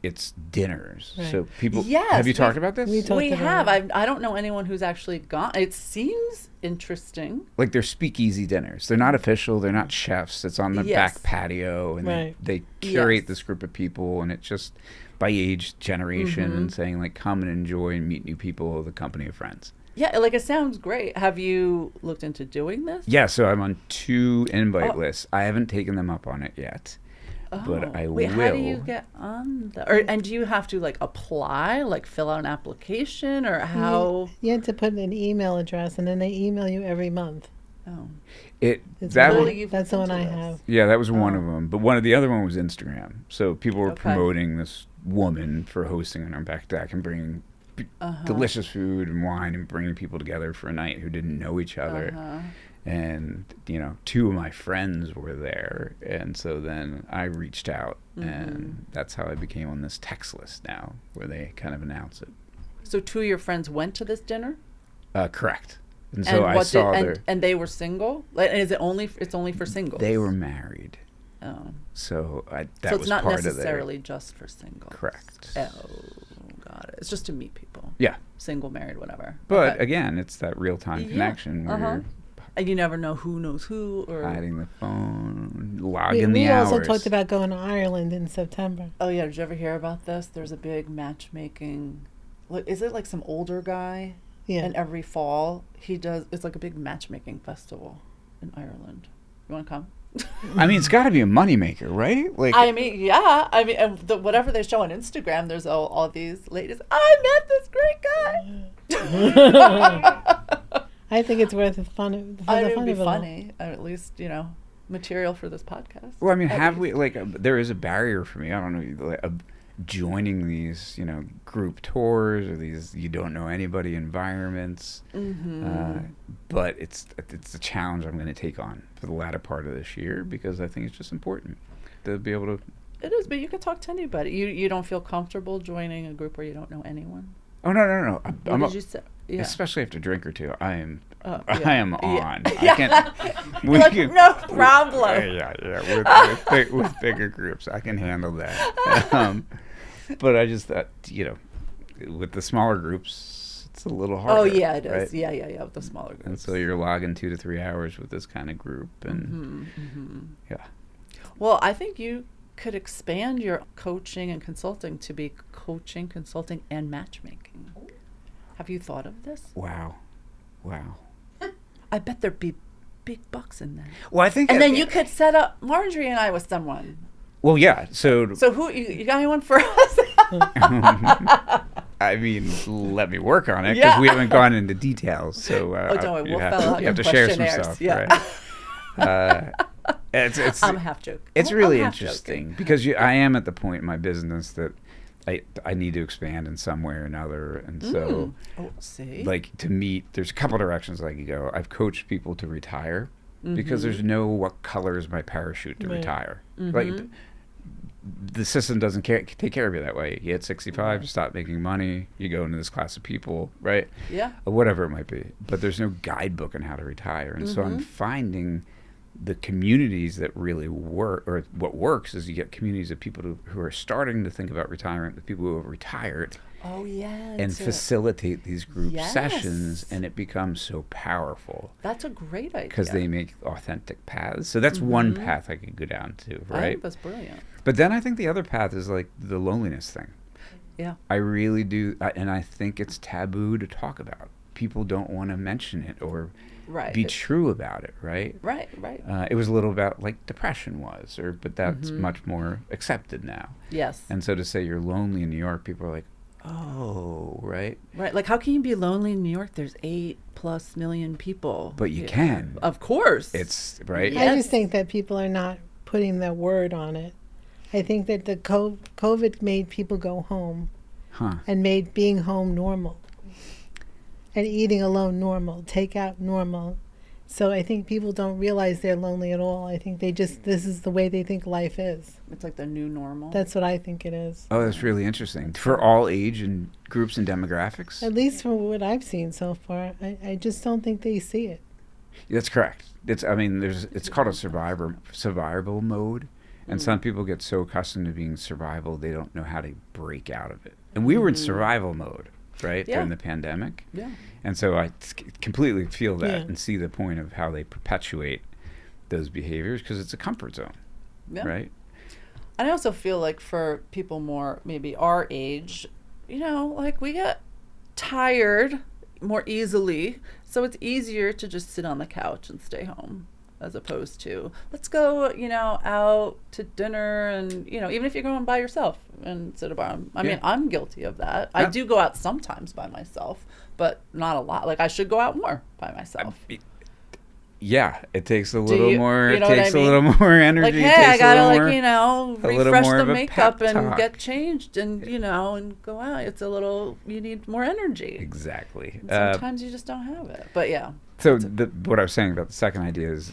it's dinners. Right. So people, Yes, have you talked about this? we talked We about have. it. I don't know anyone who's actually gone. It seems interesting. Like they're speakeasy dinners. They're not official. They're not chefs. It's on the Yes. back patio, and Right. they curate Yes. this group of people, and it's just by age, generation, and saying like, come and enjoy and meet new people, the company of friends. Yeah, like it sounds great. Have you looked into doing this? Yeah, so I'm on 2 invite Oh. lists. I haven't taken them up on it yet, but I Wait, will. how do you get on and do you have to like apply, like fill out an application, or how? You had to put an email address, and then they email you every month. Oh, It It's that one- was, Really, you've that's the looked one I into this? have. yeah, that was one Oh. of them. But the other one was Instagram. So people were Okay. promoting this woman for hosting on our back deck and bringing delicious food and wine and bringing people together for a night who didn't know each other. And 2 of my friends were there, and so then I reached out, and that's how I became on this text list now, where they kind of announce it. So 2 of your friends went to this dinner, Correct. And so I what saw and they were single. Like, is it only? It's only for singles. they were married, Oh, so that so was it's not part of necessarily just for singles. Correct. Oh, got it. It's just to meet people. Yeah, Single, married, whatever. but Okay. again, it's that real time Yeah, connection where you're And you never know who knows who, or hiding the phone, We, logging the we hours. also talked about going to Ireland in September. oh yeah, did you ever hear about this? There's a big matchmaking. Is it like some older guy? Yeah. And every fall he does. It's like a big matchmaking festival in Ireland. You want to come? I mean, it's got to be a moneymaker, right? Like, I mean, yeah. I mean, and whatever they show on Instagram, there's all these ladies. I met this great guy. I think it's worth the fun. For I the mean, it fun would be of it all. funny. At least material for this podcast. well, I mean, At have least. we there is a barrier for me. I don't know, like, joining these, group tours or these you don't know anybody environments. But it's a challenge I'm going to take on for the latter part of this year, because I think it's just important to be able to. It is, but you can talk to anybody. You don't feel comfortable joining a group where you don't know anyone. Oh no! What did you say? Yeah. Especially after a drink or two, I am. Yeah. I am on. Yeah. I can't. You're like, no problem. Yeah. With bigger groups, I can handle that. But I just thought, with the smaller groups, it's a little harder. Oh yeah, it is. right? Yeah. With the smaller groups. And so you're logging 2 to 3 hours with this kind of group, and yeah. Well, I think you could expand your coaching and consulting to be coaching, consulting, and matchmaking. Have you thought of this? Wow. I bet there'd be big bucks in there. Well, I think. And then you could set up Marjorie and I with someone. Well, yeah. So who you got anyone for us? I mean, let me work on it, because Yeah. we haven't gone into details. So don't worry, you we'll have fill to, out you have your to share some questionnaires. stuff. Yeah. Right? It's I'm a half joke. It's I'm really half interesting joking. because I am at the point in my business that I need to expand in some way or another, and so See, like to meet, there's a couple directions I could go. I've coached people to retire because there's no what color is my parachute to Right. retire. Like the system doesn't take care of you that way. You hit 65, you stop making money, you go into this class of people, right? Yeah. Or whatever it might be. But there's no guidebook on how to retire, and so I'm finding the communities that really work, or what works is you get communities of people who are starting to think about retirement, the people who have retired, Oh yeah. and facilitate these group Yes. sessions, and it becomes so powerful That's a great idea. because they make authentic paths. So that's one path I could go down to, I right? think that's brilliant. But then I think the other path is like the loneliness thing. Yeah. I really do, and I think it's taboo to talk about. People don't want to mention it or Right. be true about it, right? Right. It was a little about like depression was, but that's much more accepted now. Yes. And so to say you're lonely in New York, people are like, oh, right? Right. Like, how can you be lonely in New York? There's 8+ million people. But you here. can. Of course. It's, right? Yeah. I just think that people are not putting their word on it. I think that the COVID made people go home Huh. and made being home normal and eating alone normal, takeout normal. So I think people don't realize they're lonely at all. I think this is the way they think life is. It's like the new normal. That's what I think it is. Oh, that's really interesting. For all age and groups and demographics? At least from what I've seen so far, I just don't think they see it. That's correct. It's called a survival mode. And some people get so accustomed to being survival, they don't know how to break out of it. And we were in survival mode, right, during the pandemic. Yeah. And so I completely feel that Yeah. and see the point of how they perpetuate those behaviors because it's a comfort zone, Yeah. right? And I also feel like for people more maybe our age, you know, like we get tired more easily. So it's easier to just sit on the couch and stay home as opposed to let's go, you know, out to dinner and, you know, even if you're going by yourself and sit around. I mean, I'm guilty of that. I do go out sometimes by myself, but not a lot. Like I should go out more by myself. Yeah, it takes a little more. you know It takes what I a little more energy. Like, it hey, takes I a gotta little like, more, you know, a little refresh more the of a makeup pep and talk. get changed and, you know, and go out. It's a little, you need more energy. Exactly. And sometimes you just don't have it. But yeah. So what I was saying about the second idea is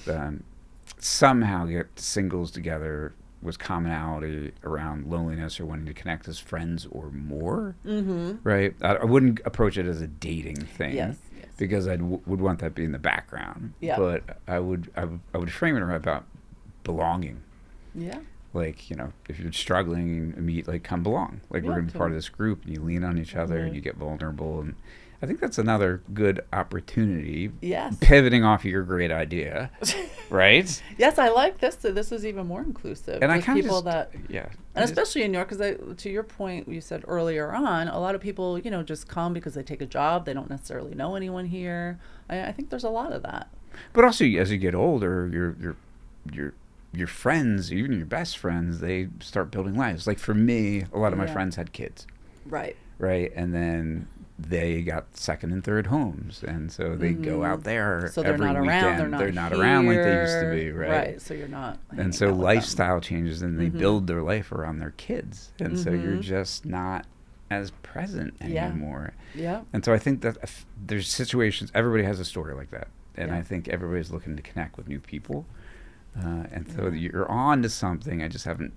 somehow get singles together with commonality around loneliness or wanting to connect as friends or more, right? I wouldn't approach it as a dating thing, Yes. because I would want that to be in the background. Yeah. But I would frame it about belonging. Yeah. Like, you know, if you're struggling, like come belong. Like we're gonna be part of this group, and you lean on each other, and you get vulnerable, and I think that's another good opportunity. Yes. Pivoting off of your great idea, right? Yes, I like this. So this is even more inclusive. And I with kind of people just, that, and especially in New York, because to your point, you said earlier on, a lot of people, you know, just come because they take a job. They don't necessarily know anyone here. I think there's a lot of that. But also, as you get older, your friends, even your best friends, they start building lives. Like for me, a lot of my friends had kids, Right. and then they got second and third homes, and so they go out there So they're every not weekend. around. They're not around like they here. used to be, right? Right. So you're not. And so lifestyle changes, and they build their life around their kids, and so you're just not as present anymore. Yeah. And so I think that there's situations, everybody has a story like that, and I think everybody's looking to connect with new people, and so you're on to something. I just haven't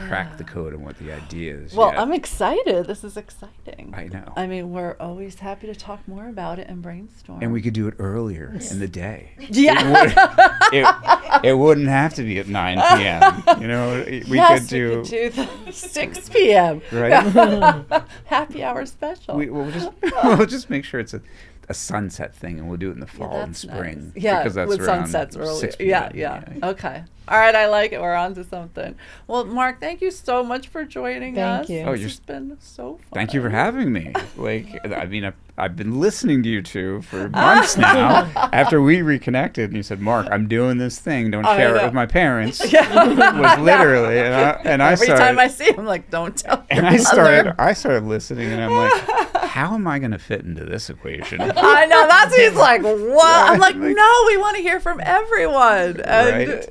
cracked the code on what the idea is. Well, yet. I'm excited. This is exciting. I know. I mean, we're always happy to talk more about it and brainstorm. And we could do it earlier in the day. Yeah. It wouldn't have to be at 9 p.m. You know, we could do the 6 p.m. right. Happy hour special. We'll just make sure it's a sunset thing, and we'll do it in the fall and spring. Nice. Yeah, because that's with around sunsets early. 6 p.m. Yeah. Okay. All right, I like it. We're on to something. Well, Mark, thank you so much for joining us. Thank you. Oh, This has been so fun. Thank you for having me. Like, I mean, I've been listening to you two for months now. After we reconnected, and you said, "Mark, I'm doing this thing. Don't share it with my parents." Was literally, and I Every started. time I see him, I'm like, don't tell. And your mother. I started listening, and I'm like, how am I going to fit into this equation? I know, that's he's like, what? I'm like, no, we want to hear from everyone, and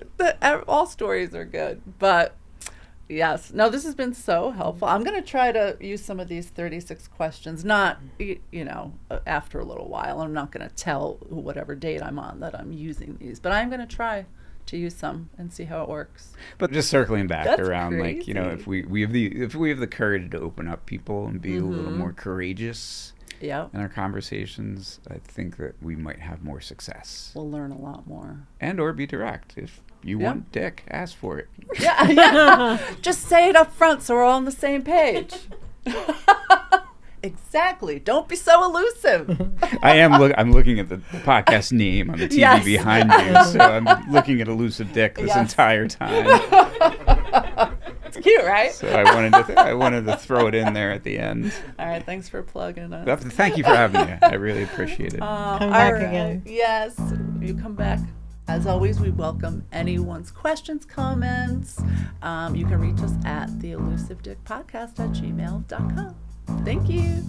all stories are good, but yes, no, this has been so helpful. I'm going to try to use some of these 36 questions, not, you know, after a little while. I'm not going to tell whatever date I'm on that I'm using these, but I'm going to try to use some and see how it works. But just circling back That's around, like, you know, crazy. if we have the courage to open up people and be a little more courageous in our conversations, I think that we might have more success. We'll learn a lot more. And or be direct. If you want dick, ask for it. Yeah. Just say it up front so we're all on the same page. Exactly. Don't be so elusive. I'm looking at the podcast name on the TV behind you, so I'm looking at Elusive Dick this entire time. It's cute, right? So I wanted to throw it in there at the end. All right, thanks for plugging us. Thank you for having me. I really appreciate it. Come back again. Yes, you come back. As always, we welcome anyone's questions, comments. You can reach us at the elusive dick podcast at gmail.com. Thank you.